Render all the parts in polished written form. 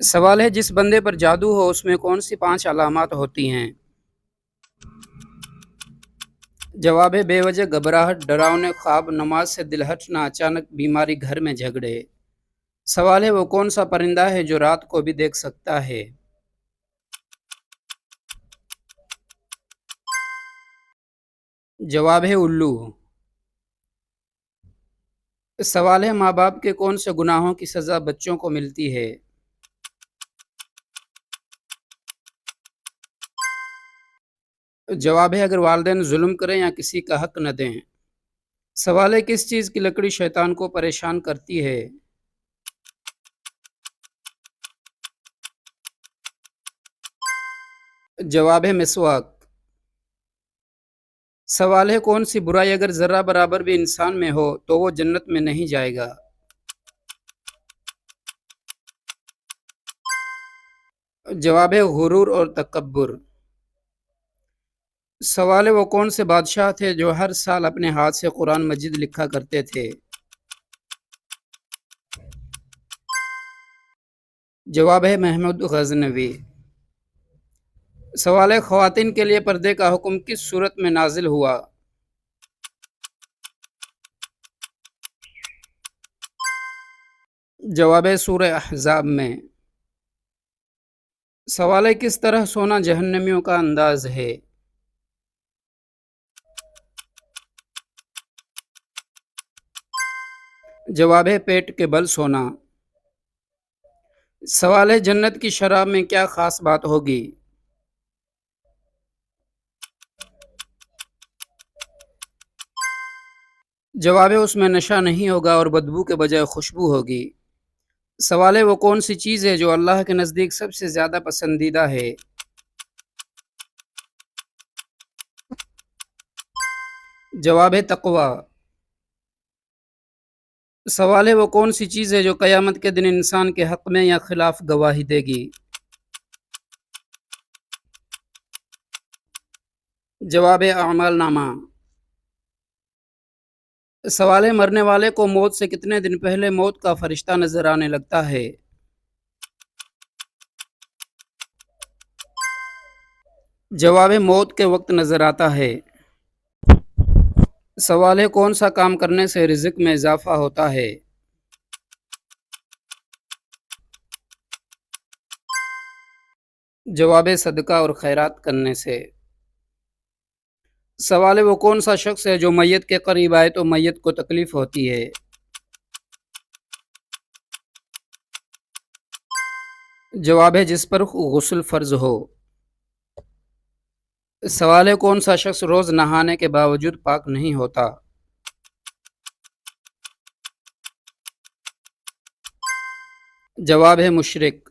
سوال ہے جس بندے پر جادو ہو اس میں کون سی 5 علامات ہوتی ہیں؟ جواب ہے بے وجہ گھبراہٹ، ڈراؤنے خواب، نماز سے دل ہٹنا، اچانک بیماری، گھر میں جھگڑے۔ سوال ہے وہ کون سا پرندہ ہے جو رات کو بھی دیکھ سکتا ہے؟ جواب ہے الو۔ سوال ہے ماں باپ کے کون سے گناہوں کی سزا بچوں کو ملتی ہے؟ جواب ہے اگر والدین ظلم کریں یا کسی کا حق نہ دیں۔ سوال ہے کس چیز کی لکڑی شیطان کو پریشان کرتی ہے؟ جواب ہے مسواک۔ سوال ہے کون سی برائی اگر ذرہ برابر بھی انسان میں ہو تو وہ جنت میں نہیں جائے گا؟ جواب ہے غرور اور تکبر۔ سوال ہے وہ کون سے بادشاہ تھے جو ہر سال اپنے ہاتھ سے قرآن مجید لکھا کرتے تھے؟ جواب ہے محمود غزنوی۔ سوال ہے خواتین کے لیے پردے کا حکم کس صورت میں نازل ہوا؟ جواب ہے سورہ احزاب میں۔ سوال ہے کس طرح سونا جہنمیوں کا انداز ہے؟ جواب ہے پیٹ کے بل سونا۔ سوال ہے جنت کی شراب میں کیا خاص بات ہوگی؟ جواب ہے اس میں نشہ نہیں ہوگا اور بدبو کے بجائے خوشبو ہوگی۔ سوال ہے وہ کون سی چیز ہے جو اللہ کے نزدیک سب سے زیادہ پسندیدہ ہے؟ جواب ہے تقوی۔ سوال ہے وہ کون سی چیز ہے جو قیامت کے دن انسان کے حق میں یا خلاف گواہی دے گی؟ جواب ہے اعمال نامہ۔ سوال ہے مرنے والے کو موت سے کتنے دن پہلے موت کا فرشتہ نظر آنے لگتا ہے؟ جواب ہے موت کے وقت نظر آتا ہے۔ سوال ہے کون سا کام کرنے سے رزق میں اضافہ ہوتا ہے؟ جواب ہے صدقہ اور خیرات کرنے سے۔ سوال ہے وہ کون سا شخص ہے جو میت کے قریب آئے تو میت کو تکلیف ہوتی ہے؟ جواب ہے جس پر غسل فرض ہو۔ سوال ہے کون سا شخص روز نہانے کے باوجود پاک نہیں ہوتا؟ جواب ہے مشرک۔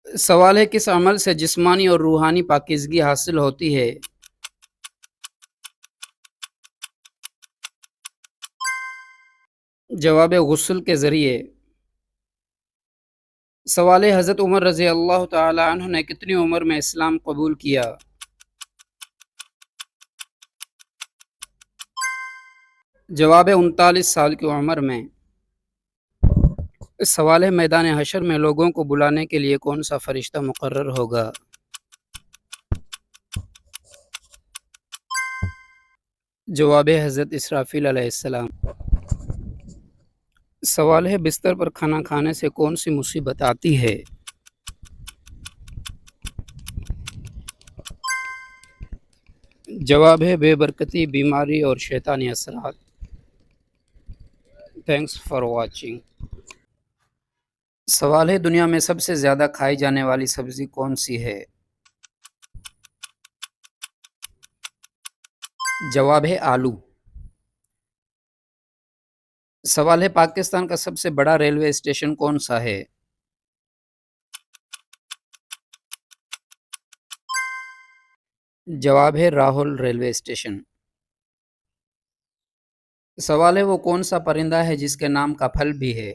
سوال ہے کس عمل سے جسمانی اور روحانی پاکیزگی حاصل ہوتی ہے؟ جواب ہے غسل کے ذریعے۔ سوال ہے حضرت عمر رضی اللہ تعالی عنہ نے کتنی عمر میں اسلام قبول کیا؟ جواب ہے 39 سال کی عمر میں۔ سوال ہے میدان حشر میں لوگوں کو بلانے کے لیے کون سا فرشتہ مقرر ہوگا؟ جواب ہے حضرت اسرافیل علیہ السلام۔ سوال ہے بستر پر کھانا کھانے سے کون سی مصیبت آتی ہے؟ جواب ہے بے برکتی، بیماری اور شیطانی اثرات۔ Thanks for watching. سوال ہے دنیا میں سب سے زیادہ کھائی جانے والی سبزی کون سی ہے؟ جواب ہے آلو۔ سوال ہے پاکستان کا سب سے بڑا ریلوے اسٹیشن کون سا ہے؟ جواب ہے راہول ریلوے اسٹیشن۔ سوال ہے وہ کون سا پرندہ ہے جس کے نام کا پھل بھی ہے؟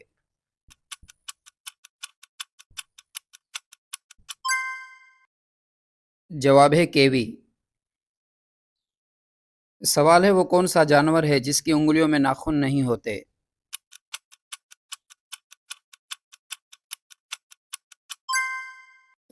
جواب ہے کیوی۔ سوال ہے وہ کون سا جانور ہے جس کی انگلیوں میں ناخن نہیں ہوتے؟